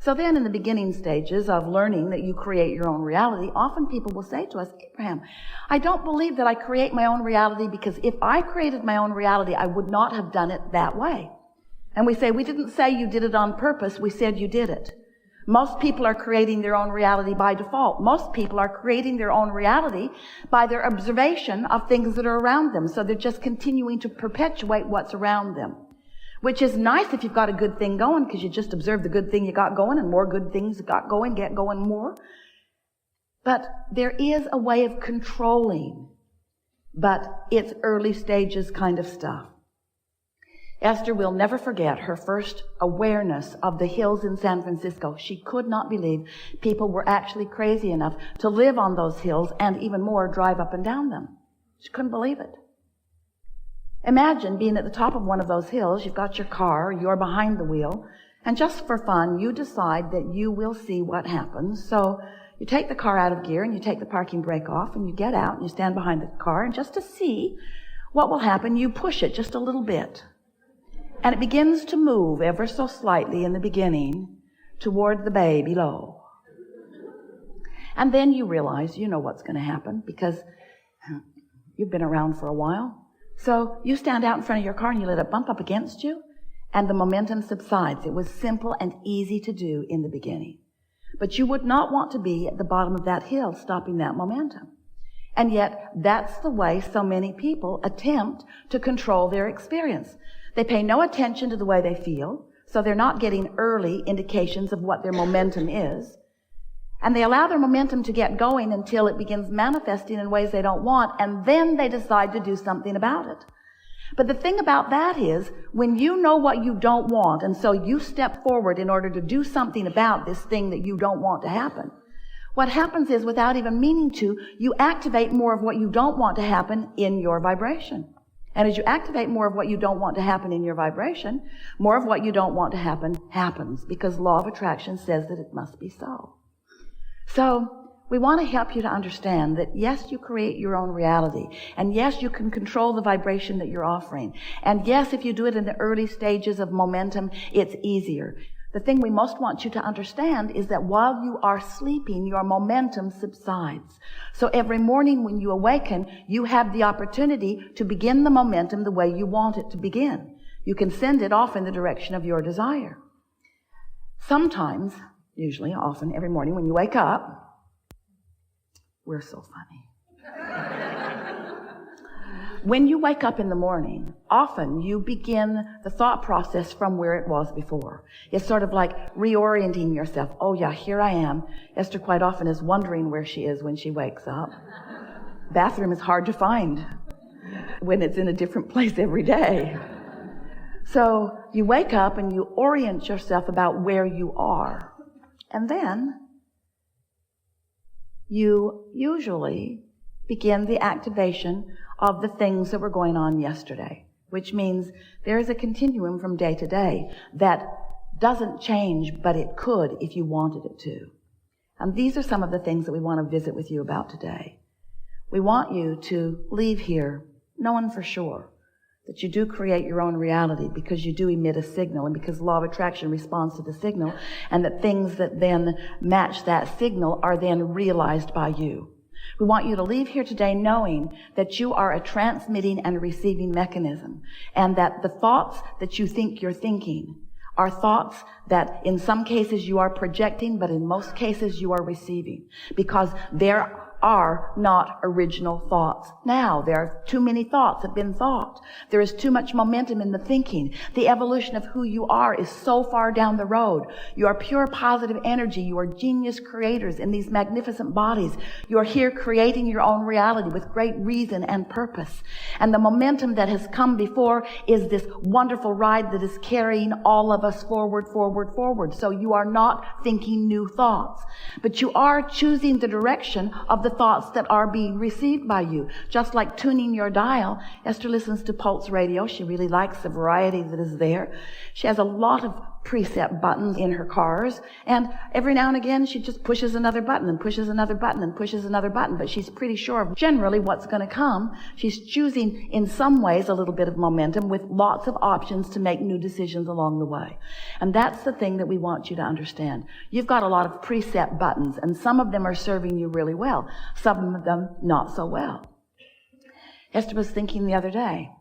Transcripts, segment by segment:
So then in the beginning stages of learning that you create your own reality, often people will say to us, Abraham, I don't believe that I create my own reality, because if I created my own reality, I would not have done it that way. And we say, we didn't say you did it on purpose, we said you did it. Most people are creating their own reality by default. Most people are creating their own reality by their observation of things that are around them. So they're just continuing to perpetuate what's around them. Which is nice if you've got a good thing going, because you just observe the good thing you got going, and more good things you got going, get going more. But there is a way of controlling, but it's early stages kind of stuff. Esther will never forget her first awareness of the hills in San Francisco. She could not believe people were actually crazy enough to live on those hills, and even more, drive up and down them. She couldn't believe it. Imagine being at the top of one of those hills. You've got your car, you're behind the wheel, and just for fun, you decide that you will see what happens. So you take the car out of gear and you take the parking brake off and you get out and you stand behind the car, and just to see what will happen, you push it just a little bit. And it begins to move ever so slightly in the beginning toward the bay below. And then you realize you know what's going to happen, because you've been around for a while. So you stand out in front of your car and you let it bump up against you, and the momentum subsides. It was simple and easy to do in the beginning. But you would not want to be at the bottom of that hill stopping that momentum. And yet that's the way so many people attempt to control their experience. They pay no attention to the way they feel, so they're not getting early indications of what their momentum is. And they allow their momentum to get going until it begins manifesting in ways they don't want, and then they decide to do something about it. But the thing about that is, when you know what you don't want, and so you step forward in order to do something about this thing that you don't want to happen, what happens is, without even meaning to, you activate more of what you don't want to happen in your vibration. And as you activate more of what you don't want to happen in your vibration, more of what you don't want to happen happens, because law of attraction says that it must be so. So we want to help you to understand that, yes, you create your own reality. And yes, you can control the vibration that you're offering. And yes, if you do it in the early stages of momentum, it's easier. The thing we most want you to understand is that while you are sleeping, your momentum subsides. So every morning when you awaken, you have the opportunity to begin the momentum the way you want it to begin. You can send it off in the direction of your desire. Sometimes, usually, often, every morning when you wake up, we're so funny. When you wake up in the morning, often you begin the thought process from where it was before. It's sort of like reorienting yourself. Oh yeah, here I am. Esther quite often is wondering where she is when she wakes up. Bathroom is hard to find when it's in a different place every day. So you wake up and you orient yourself about where you are. And then you usually begin the activation of the things that were going on yesterday, which means there is a continuum from day to day that doesn't change, but it could if you wanted it to. And these are some of the things that we want to visit with you about today. We want you to leave here knowing for sure that you do create your own reality, because you do emit a signal, and because law of attraction responds to the signal, and that things that then match that signal are then realized by you. We want you to leave here today knowing that you are a transmitting and receiving mechanism, and that the thoughts that you think you're thinking are thoughts that in some cases you are projecting, but in most cases you are receiving, because there are not original thoughts. Now, there are too many thoughts have been thought. There is too much momentum in the thinking. The evolution of who you are is so far down the road. You are pure positive energy. You are genius creators in these magnificent bodies. You are here creating your own reality with great reason and purpose. And the momentum that has come before is this wonderful ride that is carrying all of us forward, forward, forward. So you are not thinking new thoughts, but you are choosing the direction of the thoughts that are being received by you. Just like tuning your dial. Esther listens to Pulse Radio. She really likes the variety that is there. She has a lot of preset buttons in her cars, and every now and again she just pushes another button and pushes another button and pushes another button, but she's pretty sure of generally what's going to come. She's choosing in some ways a little bit of momentum with lots of options to make new decisions along the way. And that's the thing that we want you to understand. You've got a lot of preset buttons, and some of them are serving you really well, some of them not so well. Esther was thinking the other day,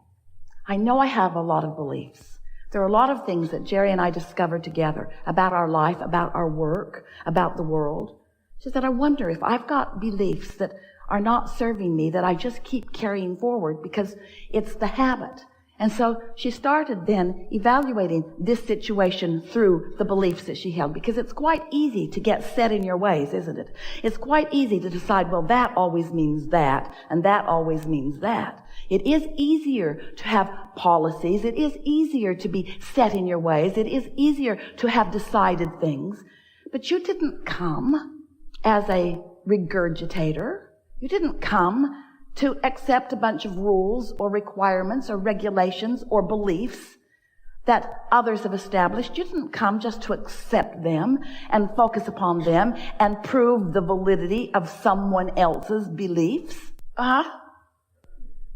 I know I have a lot of beliefs. There are a lot of things that Jerry and I discovered together about our life, about our work, about the world. She said, I wonder if I've got beliefs that are not serving me, that I just keep carrying forward because it's the habit. And so she started then evaluating this situation through the beliefs that she held, because it's quite easy to get set in your ways, isn't it? It's quite easy to decide, well, that always means that, and that always means that. It is easier to have policies. It is easier to be set in your ways. It is easier to have decided things. But you didn't come as a regurgitator. You didn't come to accept a bunch of rules or requirements or regulations or beliefs that others have established. You didn't come just to accept them and focus upon them and prove the validity of someone else's beliefs.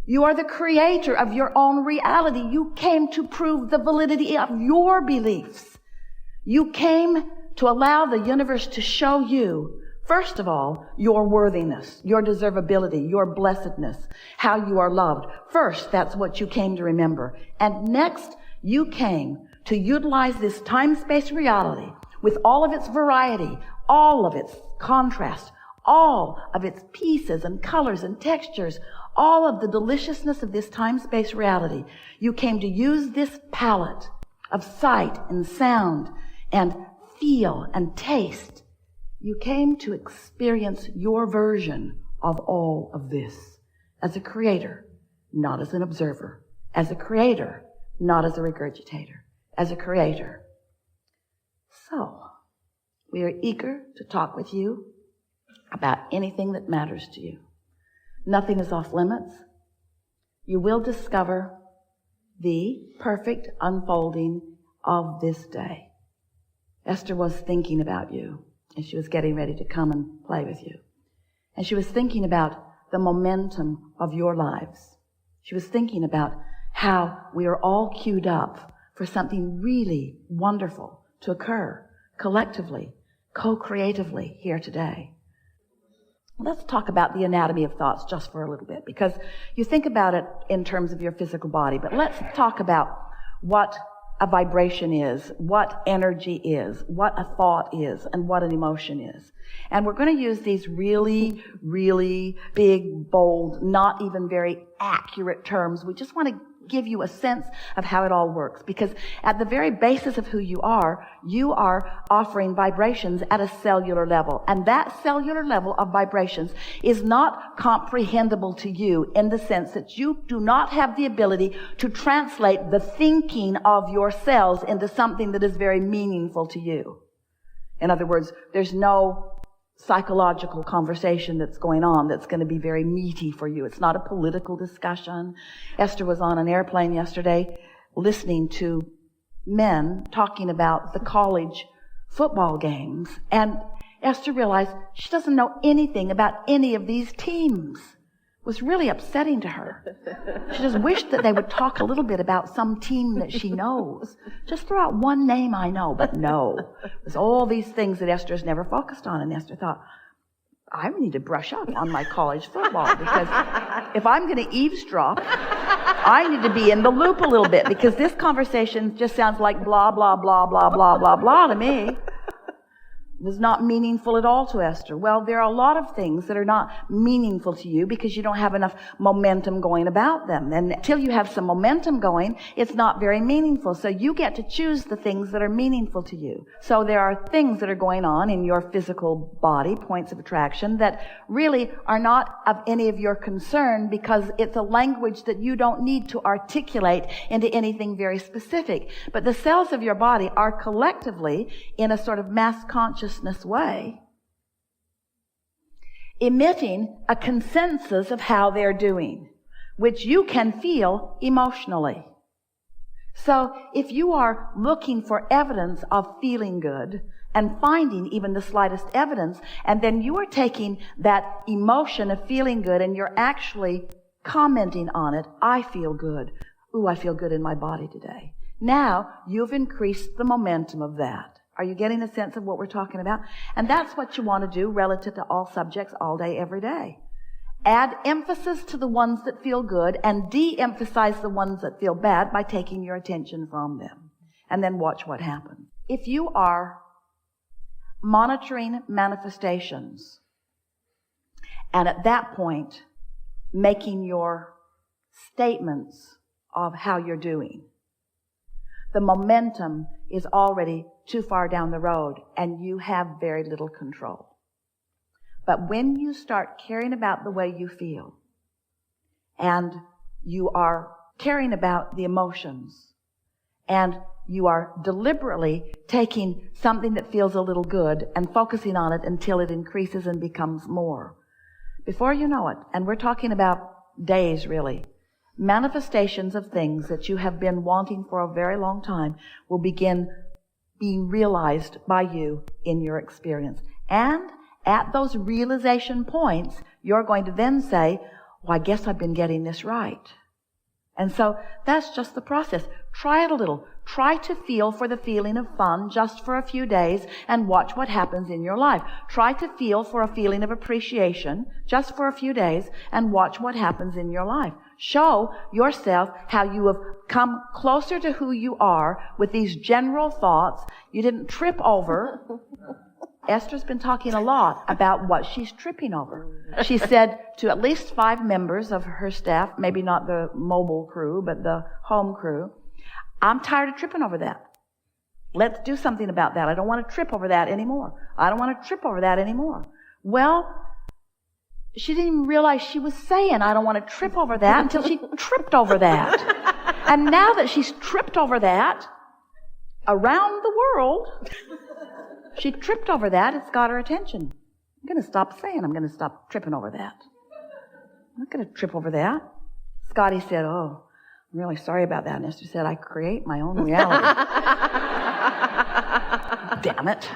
You are the creator of your own reality. You came to prove the validity of your beliefs. You came to allow the universe to show you, first of all, your worthiness, your deservability, your blessedness, how you are loved. First, that's what you came to remember. And next, you came to utilize this time-space reality with all of its variety, all of its contrast, all of its pieces and colors and textures, all of the deliciousness of this time-space reality. You came to use this palette of sight and sound and feel and taste. You came to experience your version of all of this as a creator, not as an observer. As a creator, not as a regurgitator. As a creator. So, we are eager to talk with you about anything that matters to you. Nothing is off limits. You will discover the perfect unfolding of this day. Esther was thinking about you, and she was getting ready to come and play with you. And she was thinking about the momentum of your lives. She was thinking about how we are all queued up for something really wonderful to occur collectively, co-creatively here today. Let's talk about the anatomy of thoughts just for a little bit, because you think about it in terms of your physical body, but let's talk about what a vibration is, what energy is, what a thought is, and what an emotion is. And we're going to use these really, really big, bold, not even very accurate terms. We just want to give you a sense of how it all works, because at the very basis of who you are offering vibrations at a cellular level, and that cellular level of vibrations is not comprehensible to you in the sense that you do not have the ability to translate the thinking of your cells into something that is very meaningful to you. In other words, there's no psychological conversation that's going on that's going to be very meaty for you. It's not a political discussion. Esther was on an airplane yesterday listening to men talking about the college football games, and Esther realized she doesn't know anything about any of these teams. It was really upsetting to her. She just wished that they would talk a little bit about some team that she knows. Just throw out one name I know, but no. There's all these things that Esther's never focused on, and Esther thought, I need to brush up on my college football, because if I'm going to eavesdrop, I need to be in the loop a little bit, because this conversation just sounds like blah, blah, blah, blah, blah, blah, blah to me. It was not meaningful at all to Esther. Well, there are a lot of things that are not meaningful to you because you don't have enough momentum going about them. And until you have some momentum going, it's not very meaningful. So you get to choose the things that are meaningful to you. So there are things that are going on in your physical body, points of attraction, that really are not of any of your concern, because it's a language that you don't need to articulate into anything very specific. But the cells of your body are collectively, in a sort of mass consciousness way, emitting a consensus of how they're doing, which you can feel emotionally. So if you are looking for evidence of feeling good and finding even the slightest evidence, and then you are taking that emotion of feeling good and you're actually commenting on it, I feel good. Ooh, I feel good in my body today. Now you've increased the momentum of that. Are you getting a sense of what we're talking about? And that's what you want to do relative to all subjects all day, every day. Add emphasis to the ones that feel good and de-emphasize the ones that feel bad by taking your attention from them. And then watch what happens. If you are monitoring manifestations and at that point making your statements of how you're doing, the momentum is already too far down the road and you have very little control. But when you start caring about the way you feel and you are caring about the emotions and you are deliberately taking something that feels a little good and focusing on it until it increases and becomes more, before you know it, and we're talking about days really, manifestations of things that you have been wanting for a very long time will begin being realized by you in your experience. And at those realization points, you're going to then say, well, I guess I've been getting this right. And so that's just the process. Try it a little. Try to feel for the feeling of fun just for a few days and watch what happens in your life. Try to feel for a feeling of appreciation just for a few days and watch what happens in your life. Show yourself how you have come closer to who you are with these general thoughts. You didn't trip over. Esther's been talking a lot about what she's tripping over. She said to at least 5 members of her staff, maybe not the mobile crew, but the home crew, I'm tired of tripping over that. Let's do something about that. I don't want to trip over that anymore. I don't want to trip over that anymore. Well, she didn't even realize she was saying, I don't want to trip over that until she tripped over that. And now that she's tripped over that around the world, she tripped over that. It's got her attention. I'm going to stop saying I'm going to stop tripping over that. I'm not going to trip over that. Scotty said, oh, I'm really sorry about that. And Esther said, I create my own reality. Damn it.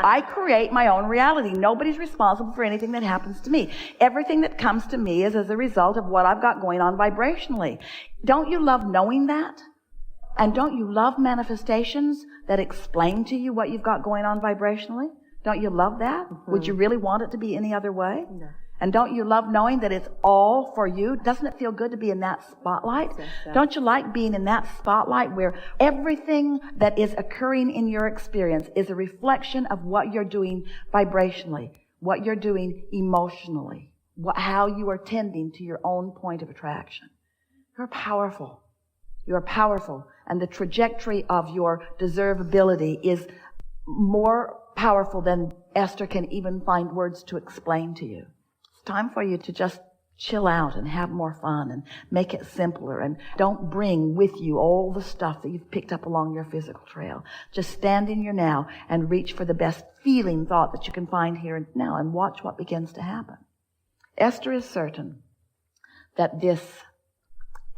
I create my own reality. Nobody's responsible for anything that happens to me. Everything that comes to me is as a result of what I've got going on vibrationally. Don't you love knowing that? And don't you love manifestations that explain to you what you've got going on vibrationally? Don't you love that? Mm-hmm. Would you really want it to be any other way? No. And don't you love knowing that it's all for you? Doesn't it feel good to be in that spotlight? So. Don't you like being in that spotlight where everything that is occurring in your experience is a reflection of what you're doing vibrationally, what you're doing emotionally, how you are tending to your own point of attraction? You're powerful. You're powerful. And the trajectory of your deservability is more powerful than Esther can even find words to explain to you. It's time for you to just chill out and have more fun and make it simpler, and don't bring with you all the stuff that you've picked up along your physical trail. Just stand in your now and reach for the best feeling thought that you can find here and now and watch what begins to happen. Esther is certain that this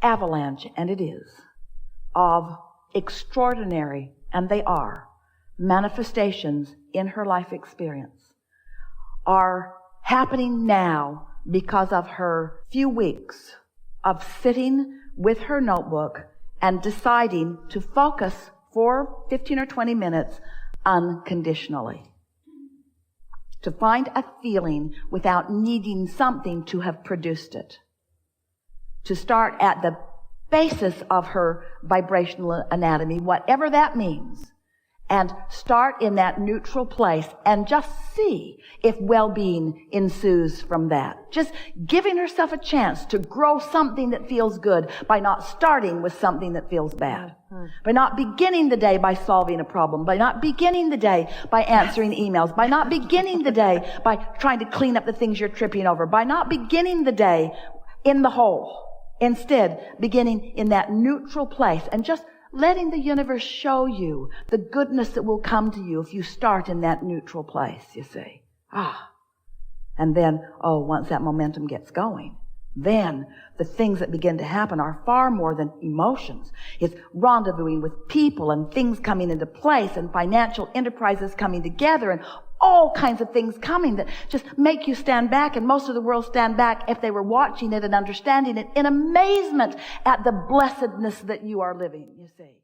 avalanche, and it is, of extraordinary, and they are, manifestations in her life experience are happening now because of her few weeks of sitting with her notebook and deciding to focus for 15 or 20 minutes unconditionally. To find a feeling without needing something to have produced it. To start at the basis of her vibrational anatomy, whatever that means, and start in that neutral place and just see if well-being ensues from that. Just giving herself a chance to grow something that feels good by not starting with something that feels bad. By not beginning the day by solving a problem, by not beginning the day by answering emails, by not beginning the day by trying to clean up the things you're tripping over, by not beginning the day in the hole. Instead, beginning in that neutral place and just letting the universe show you the goodness that will come to you if you start in that neutral place, you see. And then, once that momentum gets going, then the things that begin to happen are far more than emotions. It's rendezvousing with people and things coming into place and financial enterprises coming together and all kinds of things coming that just make you stand back, and most of the world stand back if they were watching it and understanding it in amazement at the blessedness that you are living, you see.